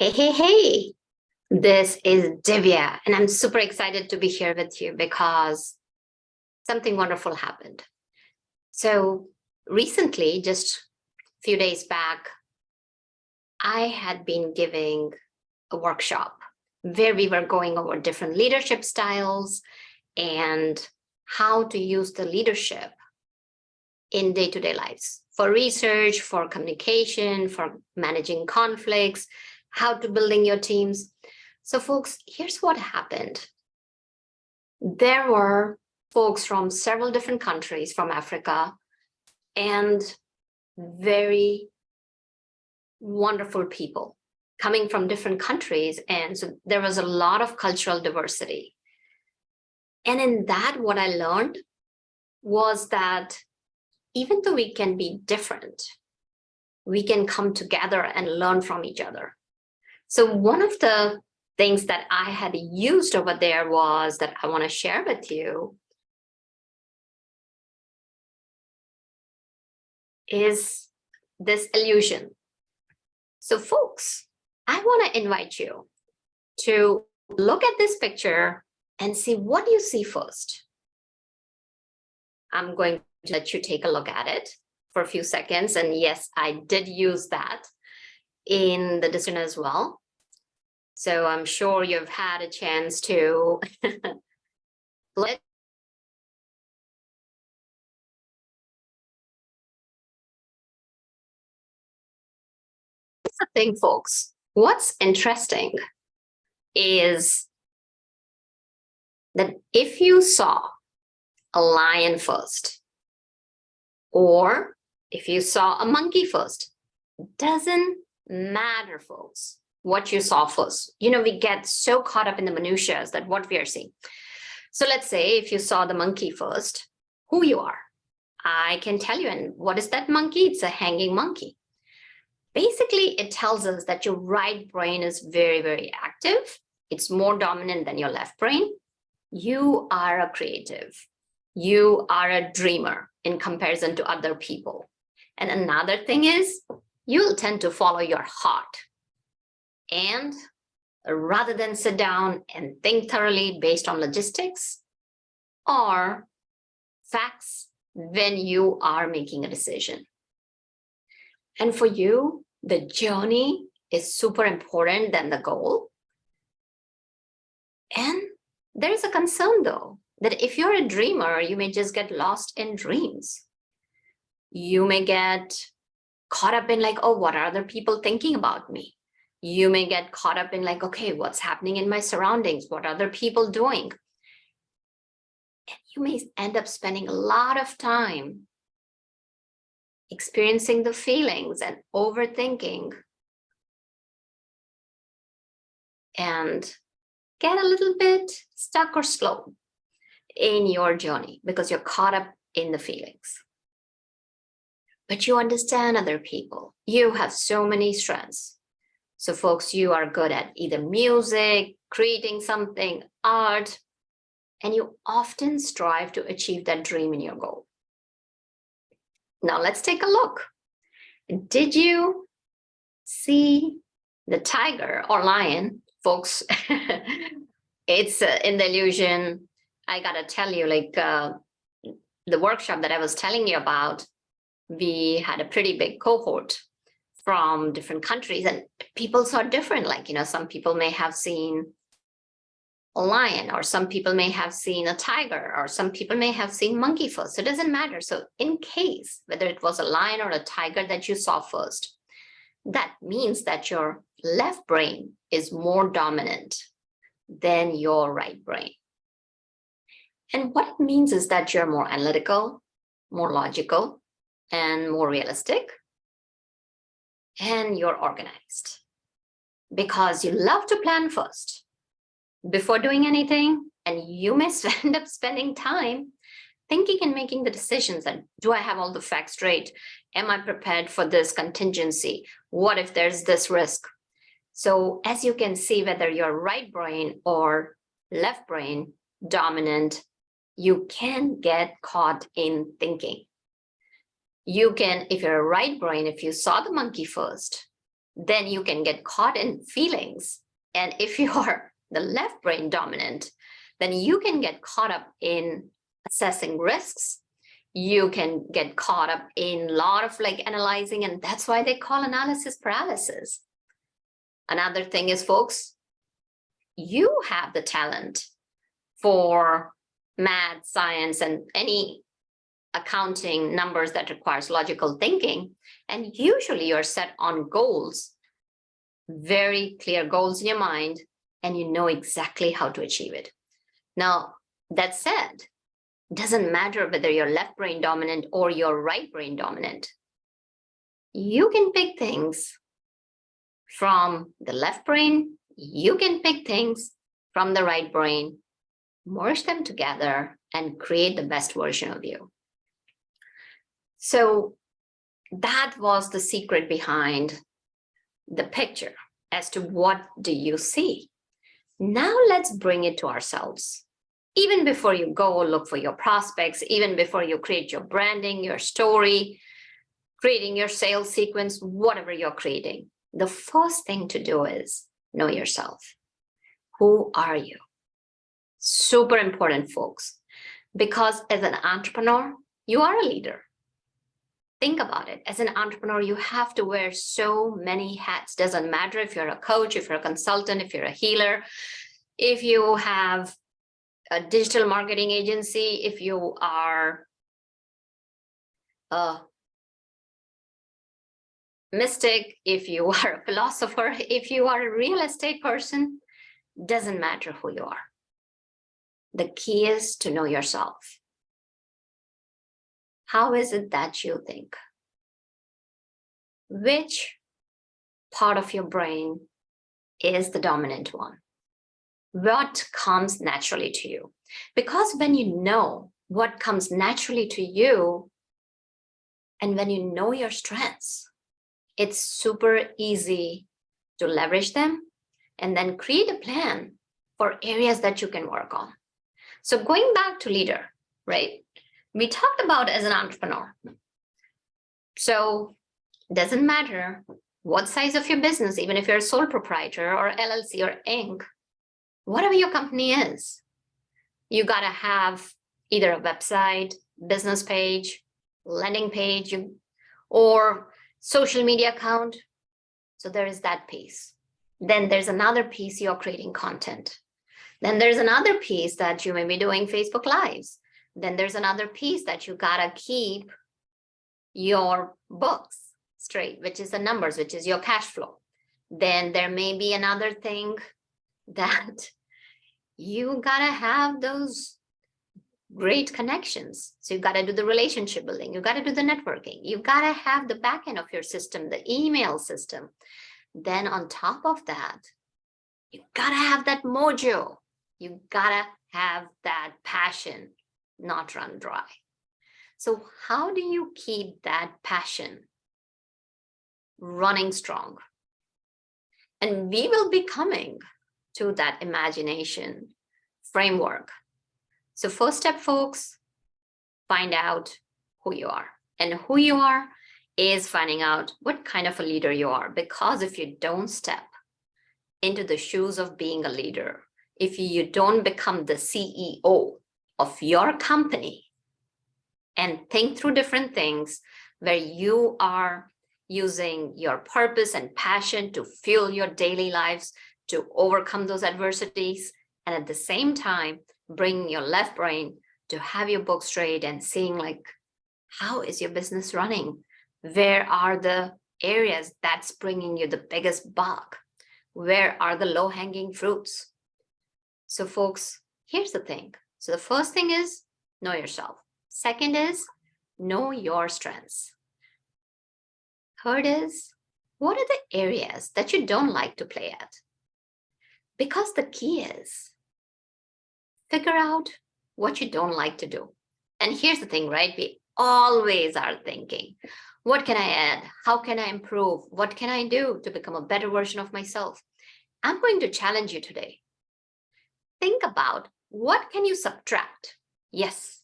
Hey, hey, hey. This is Divya, and I'm super excited to be here with you because something wonderful happened. So, recently, just a few days back, I had been giving a workshop where we were going over different leadership styles and how to use the leadership in day-to-day lives for research, for communication, for managing conflicts, how to building your teams. So folks, here's what happened. There were folks from several different countries from Africa and very wonderful people coming from different countries. And so there was a lot of cultural diversity. And in that, what I learned was that even though we can be different, we can come together and learn from each other. So one of the things that I had used over there was that I want to share with you is this illusion. So folks, I want to invite you to look at this picture and see what you see first. I'm going to let you take a look at it for a few seconds. And yes, I did use that in the discussion as well. So I'm sure you've had a chance to let the thing, folks. What's interesting is that if you saw a lion first, or if you saw a monkey first, doesn't matter, folks, what you saw first. You know, we get so caught up in the minutiae that what we are seeing. So let's say if you saw the monkey first, who you are, I can tell you. And what is that monkey? It's a hanging monkey. Basically, it tells us that your right brain is very, very active. It's more dominant than your left brain. You are a creative. You are a dreamer in comparison to other people. And another thing is you'll tend to follow your heart. And rather than sit down and think thoroughly based on logistics or facts when you are making a decision. And for you, the journey is super important than the goal. And there is a concern, though, that if you're a dreamer, you may just get lost in dreams. You may get caught up in like, oh, what are other people thinking about me? You may get caught up in like, okay, what's happening in my surroundings? What are other people doing? And you may end up spending a lot of time experiencing the feelings and overthinking and get a little bit stuck or slow in your journey because you're caught up in the feelings. But you understand other people. You have so many strengths. So folks, you are good at either music, creating something, art, and you often strive to achieve that dream in your goal. Now let's take a look. Did you see the tiger or lion, folks? It's in the illusion. I gotta tell you, like the workshop that I was telling you about, we had a pretty big cohort from different countries and people saw different, like, you know, some people may have seen a lion or some people may have seen a tiger or some people may have seen monkey first. So it doesn't matter. So in case whether it was a lion or a tiger that you saw first, that means that your left brain is more dominant than your right brain. And what it means is that you're more analytical, more logical, and more realistic, and you're organized because you love to plan first before doing anything, and you may end up spending time thinking and making the decisions that, do I have all the facts straight? Am I prepared for this contingency? What if there's this risk? So as you can see, whether you're right brain or left brain dominant, you can get caught in thinking. You can, if you're a right brain, if you saw the monkey first, then you can get caught in feelings. And if you're the left brain dominant, then you can get caught up in assessing risks. You can get caught up in a lot of like analyzing, and that's why they call analysis paralysis. Another thing is, folks, you have the talent for math, science, and any accounting numbers that requires logical thinking. And usually you're set on goals, very clear goals in your mind, and you know exactly how to achieve it. Now, that said, it doesn't matter whether you're left brain dominant or you're right brain dominant. You can pick things from the left brain, you can pick things from the right brain, merge them together, and create the best version of you. So that was the secret behind the picture as to what do you see. Now let's bring it to ourselves. Even before you go look for your prospects, even before you create your branding, your story, creating your sales sequence, whatever you're creating, the first thing to do is know yourself. Who are you? Super important, folks, because as an entrepreneur, you are a leader. Think about it. As an entrepreneur, you have to wear so many hats. Doesn't matter if you're a coach, if you're a consultant, if you're a healer, if you have a digital marketing agency, if you are a mystic, if you are a philosopher, if you are a real estate person, doesn't matter who you are. The key is to know yourself. How is it that you think? Which part of your brain is the dominant one? What comes naturally to you? Because when you know what comes naturally to you, and when you know your strengths, it's super easy to leverage them and then create a plan for areas that you can work on. So going back to leader, right? We talked about as an entrepreneur. So it doesn't matter what size of your business, even if you're a sole proprietor or LLC or Inc., whatever your company is, you got to have either a website, business page, landing page, or social media account. So there is that piece. Then there's another piece, you're creating content. Then there's another piece that you may be doing Facebook Lives. Then there's another piece that you gotta keep your books straight, which is the numbers, which is your cash flow. Then there may be another thing that you gotta have those great connections. So you gotta do the relationship building, you gotta do the networking, you gotta have the back end of your system, the email system. Then on top of that, you gotta have that mojo. You gotta have that passion, not run dry. So how do you keep that passion running strong? And we will be coming to that imagination framework. So first step, folks, find out who you are. And who you are is finding out what kind of a leader you are. Because if you don't step into the shoes of being a leader, if you don't become the CEO of your company and think through different things where you are using your purpose and passion to fuel your daily lives, to overcome those adversities, and at the same time, bring your left brain to have your book straight and seeing like, how is your business running? Where are the areas that's bringing you the biggest buck? Where are the low-hanging fruits? So folks, here's the thing. So the first thing is know yourself. Second is know your strengths. Third is, what are the areas that you don't like to play at? Because the key is figure out what you don't like to do. And here's the thing, right? We always are thinking, what can I add? How can I improve? What can I do to become a better version of myself? I'm going to challenge you today. Think about what can you subtract? Yes.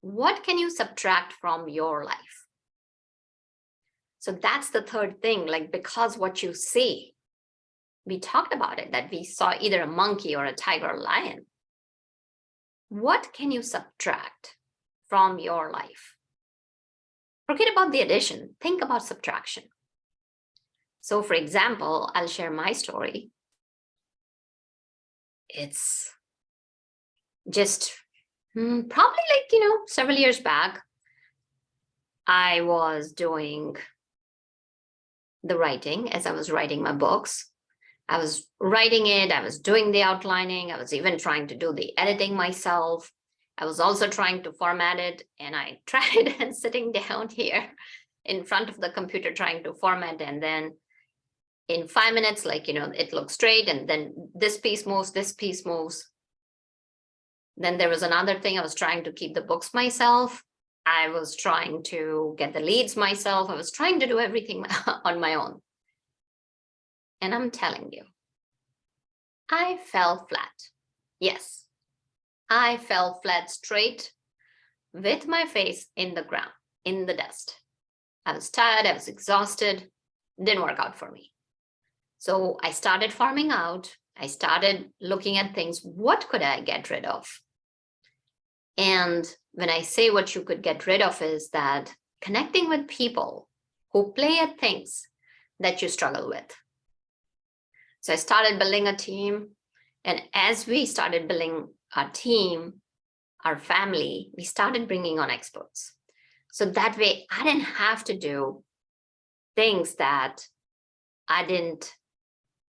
What can you subtract from your life? So that's the third thing, like, because what you see, we talked about it, that we saw either a monkey or a tiger or a lion. What can you subtract from your life? Forget about the addition, think about subtraction. So for example, I'll share my story. It's just probably like, several years back, I was doing the writing as I was writing my books. I was writing it, I was doing the outlining, I was even trying to do the editing myself. I was also trying to format it, and I tried and sitting down here in front of the computer trying to format, and then in 5 minutes, like, it looks straight, and then this piece moves, this piece moves. Then there was another thing, I was trying to keep the books myself. I was trying to get the leads myself. I was trying to do everything on my own. And I'm telling you, I fell flat. Yes, I fell flat straight with my face in the ground, in the dust. I was tired, I was exhausted, didn't work out for me. So I started farming out. I started looking at things. What could I get rid of? And when I say what you could get rid of is that connecting with people who play at things that you struggle with. So I started building a team. And as we started building our team, our family, we started bringing on experts. So that way I didn't have to do things that I didn't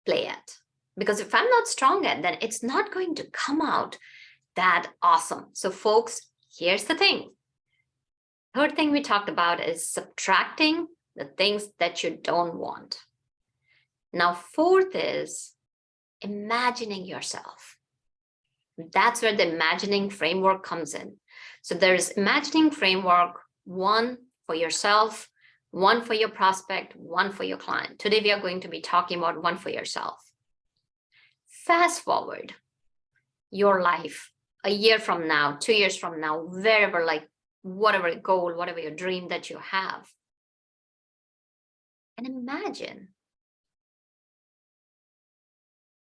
play at. Because if I'm not strong at, then it's not going to come out that awesome. So folks, here's the thing. Third thing we talked about is subtracting the things that you don't want. Now, fourth is imagining yourself. That's where the imagining framework comes in. So there's imagining framework, one for yourself, one for your prospect, one for your client. Today, we are going to be talking about one for yourself. Fast forward your life a year from now, 2 years from now, wherever, like whatever goal, whatever your dream that you have. And imagine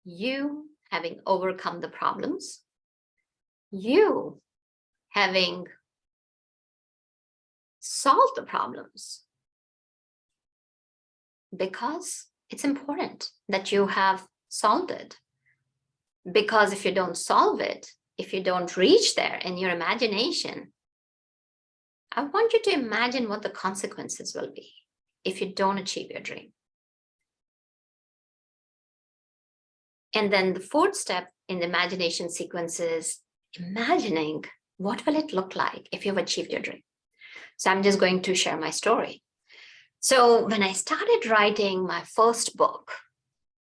you having overcome the problems, you having solved the problems, because it's important that you have solved it. Because if you don't solve it, if you don't reach there in your imagination, I want you to imagine what the consequences will be if you don't achieve your dream. And then the fourth step in the imagination sequence is imagining what will it look like if you've achieved your dream. So I'm just going to share my story. So when I started writing my first book,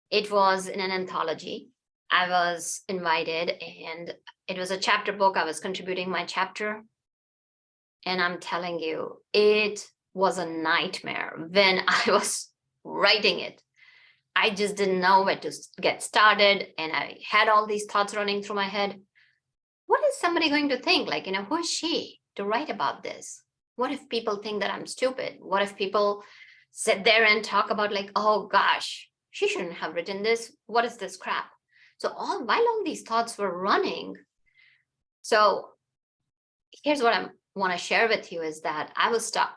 it was in an anthology. I was invited, and it was a chapter book. I was contributing my chapter. And I'm telling you, it was a nightmare when I was writing it. I just didn't know where to get started. And I had all these thoughts running through my head. What is somebody going to think? Like, who is she to write about this? What if people think that I'm stupid? What if people sit there and talk about like, oh gosh, she shouldn't have written this. What is this crap? So while all these thoughts were running, so here's what I want to share with you is that I was stuck.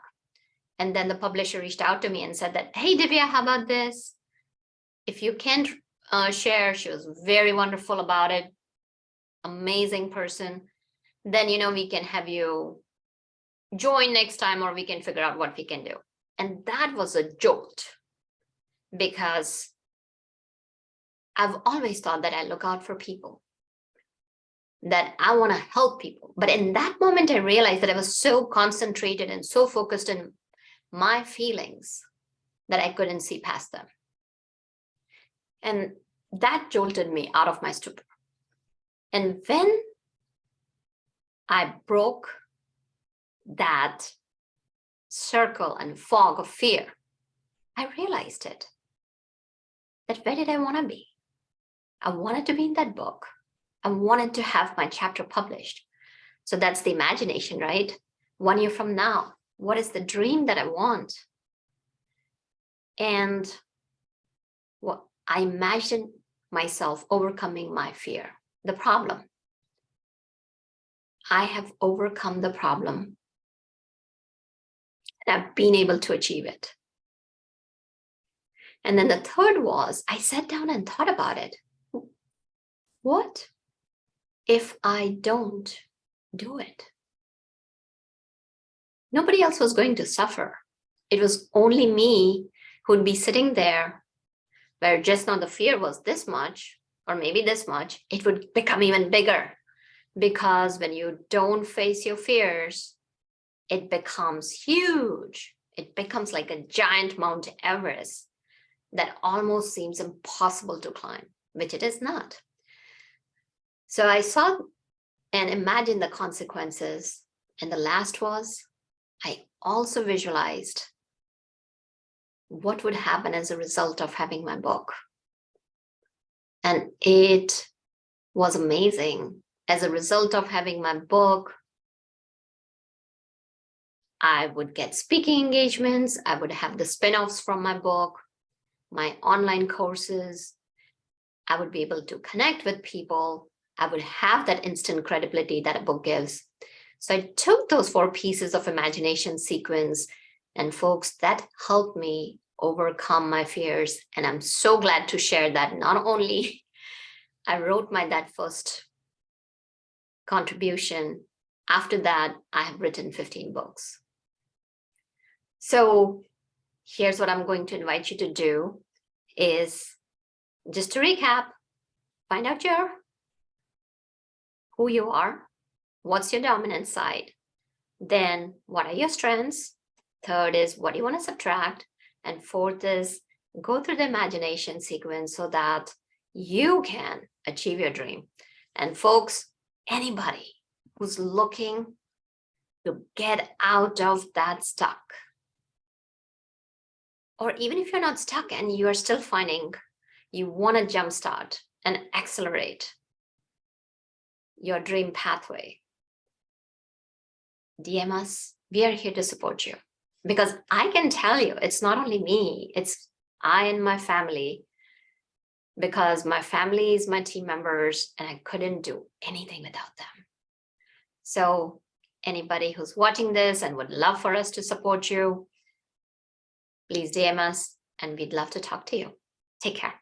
And then the publisher reached out to me and said that, hey, Divya, how about this? If you can't share, she was very wonderful about it. Amazing person. Then, we can have you join next time, or we can figure out what we can do. And that was a jolt, because I've always thought that I look out for people, that I want to help people. But in that moment, I realized that I was so concentrated and so focused in my feelings that I couldn't see past them. And that jolted me out of my stupor. And when I broke that circle and fog of fear, I realized it. That where did I want to be? I wanted to be in that book. I wanted to have my chapter published. So that's the imagination, right? 1 year from now, what is the dream that I want? And what I imagined myself overcoming my fear, the problem. I have overcome the problem and I've been able to achieve it. And then the third was I sat down and thought about it. What if I don't do it? Nobody else was going to suffer. It was only me who'd be sitting there where just now the fear was this much, or maybe this much, it would become even bigger. Because when you don't face your fears, it becomes huge. It becomes like a giant Mount Everest that almost seems impossible to climb, which it is not. So I saw and imagined the consequences. And the last was, I also visualized what would happen as a result of having my book. And it was amazing. As a result of having my book, I would get speaking engagements. I would have the spin-offs from my book, my online courses. I would be able to connect with people. I would have that instant credibility that a book gives. So I took those 4 pieces of imagination sequence, and folks, that helped me overcome my fears. And I'm so glad to share that not only I wrote that first contribution, after that, I have written 15 books. So here's what I'm going to invite you to do is, just to recap, find out who you are, what's your dominant side, then what are your strengths, third is what do you want to subtract, and fourth is go through the imagination sequence so that you can achieve your dream. And folks, anybody who's looking to get out of that stuck, or even if you're not stuck and you are still finding you want to jumpstart and accelerate your dream pathway, DM us. We are here to support you. Because I can tell you, it's not only me, it's I and my family, because my family is my team members and I couldn't do anything without them. So anybody who's watching this and would love for us to support you, please DM us and we'd love to talk to you. Take care.